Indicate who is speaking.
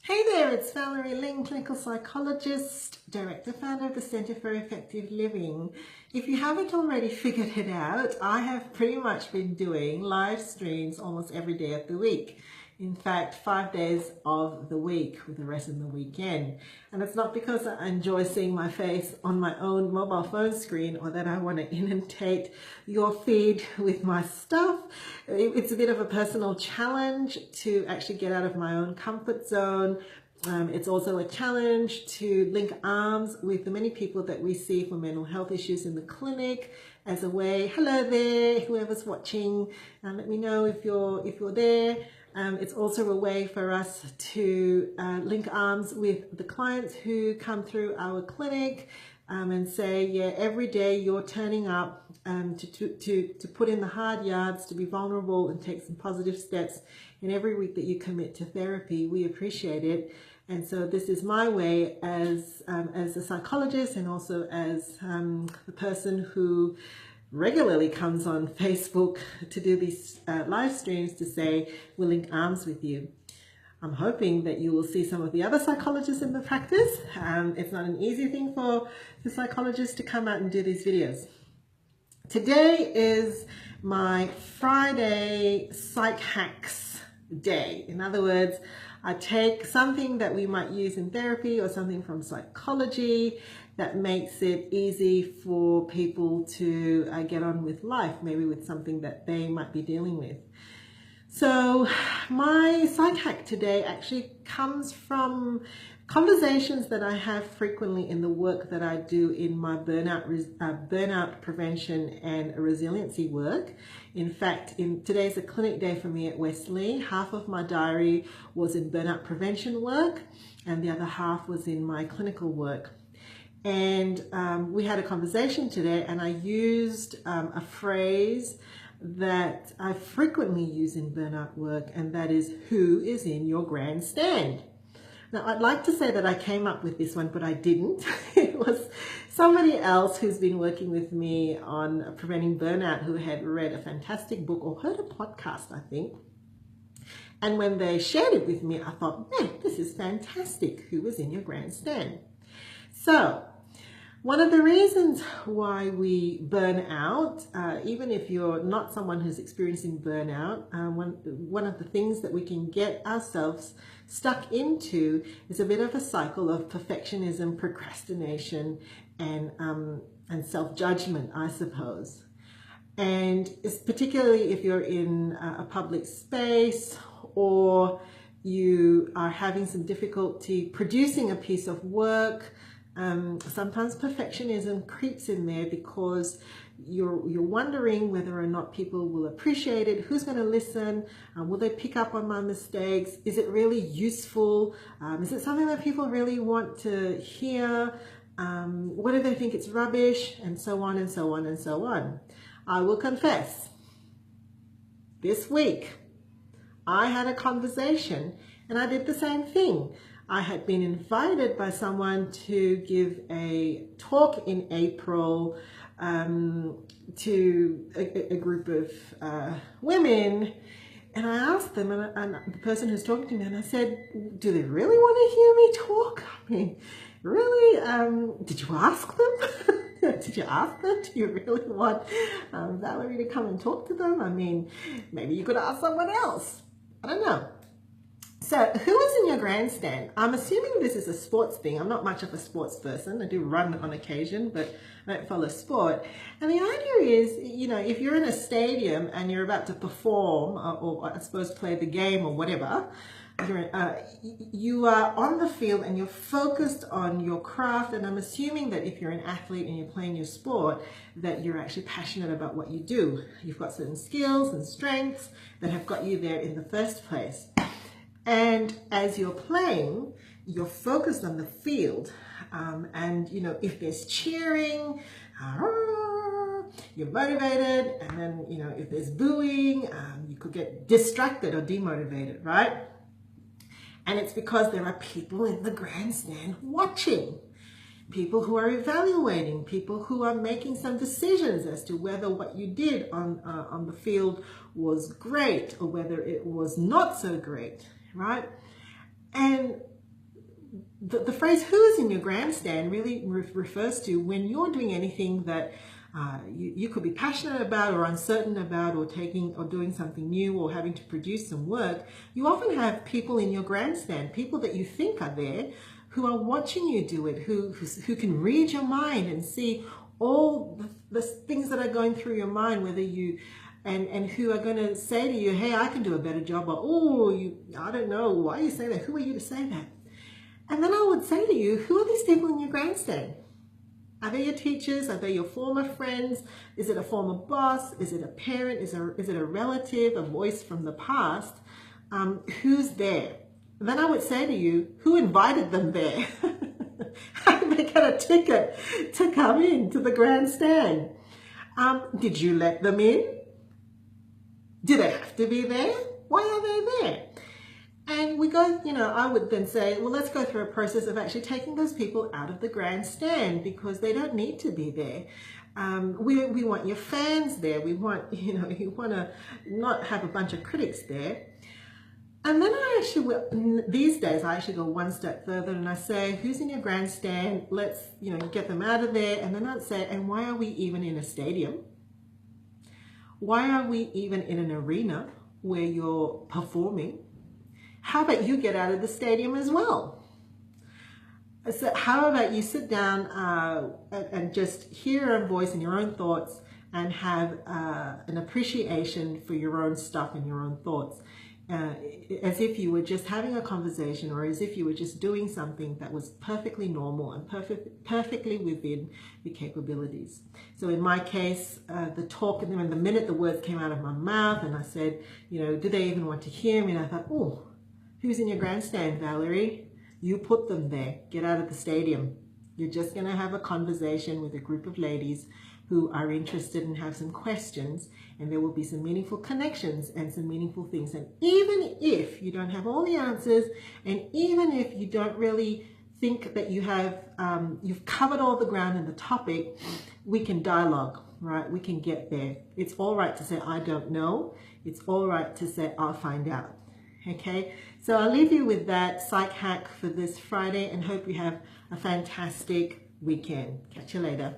Speaker 1: Hey there, it's Valerie Ling, clinical psychologist, director, founder of the Center for Effective Living. If you haven't already figured it out, I have pretty much been doing live streams almost every day of the week. In fact, 5 days of the week with the rest of the weekend. And it's not because I enjoy seeing my face on my own mobile phone screen or that I want to inundate your feed with my stuff. It's a bit of a personal challenge to actually get out of my own comfort zone. It's also a challenge to link arms with the many people that we see for mental health issues in the clinic as a way, hello there, whoever's watching, let me know if you're there. It's also a way for us to link arms with the clients who come through our clinic and say, yeah, every day you're turning up to put in the hard yards, to be vulnerable and take some positive steps. And every week that you commit to therapy, we appreciate it. And so this is my way as a psychologist and also as the person who regularly comes on Facebook to do these live streams to say, we'll link arms with you. I'm hoping that you will see some of the other psychologists in the practice. It's not an easy thing for the psychologists to come out and do these videos. Today is my Friday Psych Hacks day. In other words, I take something that we might use in therapy or something from psychology that makes it easy for people to get on with life, maybe with something that they might be dealing with. So my psych hack today actually comes from conversations that I have frequently in the work that I do in my burnout prevention and resiliency work. In fact, today's a clinic day for me at Wesley. Half of my diary was in burnout prevention work and the other half was in my clinical work. And we had a conversation today and I used a phrase that I frequently use in burnout work, and that is, who is in your grandstand? Now, I'd like to say that I came up with this one, but I didn't. It was somebody else who's been working with me on preventing burnout who had read a fantastic book or heard a podcast, I think. And when they shared it with me, I thought, man, this is fantastic. Who is in your grandstand? So, one of the reasons why we burn out, even if you're not someone who's experiencing burnout, one of the things that we can get ourselves stuck into is a bit of a cycle of perfectionism, procrastination, and self-judgment, I suppose. And it's particularly if you're in a public space or you are having some difficulty producing a piece of work. Sometimes perfectionism creeps in there because you're wondering whether or not people will appreciate it, who's going to listen, will they pick up on my mistakes, is it really useful, is it something that people really want to hear, what do they think it's rubbish, and so on and so on and so on. I will confess, this week I had a conversation and I did the same thing. I had been invited by someone to give a talk in April to a group of women, and I asked them, and the person who's talking to me, and I said, do they really want to hear me talk? I mean, really? Did you ask them? Did you ask them? Do you really want Valerie to come and talk to them? I mean, maybe you could ask someone else. I don't know. So who is in your grandstand? I'm assuming this is a sports thing. I'm not much of a sports person. I do run on occasion, but I don't follow sport. And the idea is, you know, if you're in a stadium and you're about to perform or I suppose play the game or whatever, you are on the field and you're focused on your craft. And I'm assuming that if you're an athlete and you're playing your sport, that you're actually passionate about what you do. You've got certain skills and strengths that have got you there in the first place. And as you're playing, you're focused on the field. And, you know, if there's cheering, you're motivated. And then, you know, if there's booing, you could get distracted or demotivated, right? And it's because there are people in the grandstand watching. People who are evaluating, people who are making some decisions as to whether what you did on the field was great or whether it was not so great, right? And the phrase "who's in your grandstand" really refers to when you're doing anything that you could be passionate about or uncertain about, or doing something new, or having to produce some work. You often have people in your grandstand, people that you think are there, who are watching you do it, who can read your mind and see all the things that are going through your mind, whether you and who are going to say to you, "Hey, I can do a better job," or "Oh, I don't know, why are you saying that? Who are you to say that?" And then I would say to you, who are these people in your grandstand? Are they your teachers? Are they your former friends? Is it a former boss? Is it a parent? Is it a relative, a voice from the past? Who's there? Then I would say to you, who invited them there? How did they get a ticket to come in to the grandstand? Did you let them in? Do they have to be there? Why are they there? And we go, I would then say, well, let's go through a process of actually taking those people out of the grandstand, because they don't need to be there. We want your fans there. We want, you want to not have a bunch of critics there. And then these days, I actually go one step further and I say, who's in your grandstand? Let's, get them out of there. And then I'd say, and why are we even in a stadium? Why are we even in an arena where you're performing? How about you get out of the stadium as well? So how about you sit down and just hear your own voice and your own thoughts, and have an appreciation for your own stuff and your own thoughts, as if you were just having a conversation, or as if you were just doing something that was perfectly normal and perfectly within your capabilities. So in my case, the talk, and then the minute the words came out of my mouth and I said, do they even want to hear me? And I thought, oh, who's in your grandstand, Valerie? You put them there. Get out of the stadium. You're just going to have a conversation with a group of ladies who are interested and have some questions, and there will be some meaningful connections and some meaningful things. And even if you don't have all the answers, and even if you don't really think that you have, you've covered all the ground in the topic, we can dialogue, right? We can get there. It's all right to say, I don't know. It's all right to say, I'll find out. Okay, so I'll leave you with that psych hack for this Friday, and hope you have a fantastic weekend. Catch you later.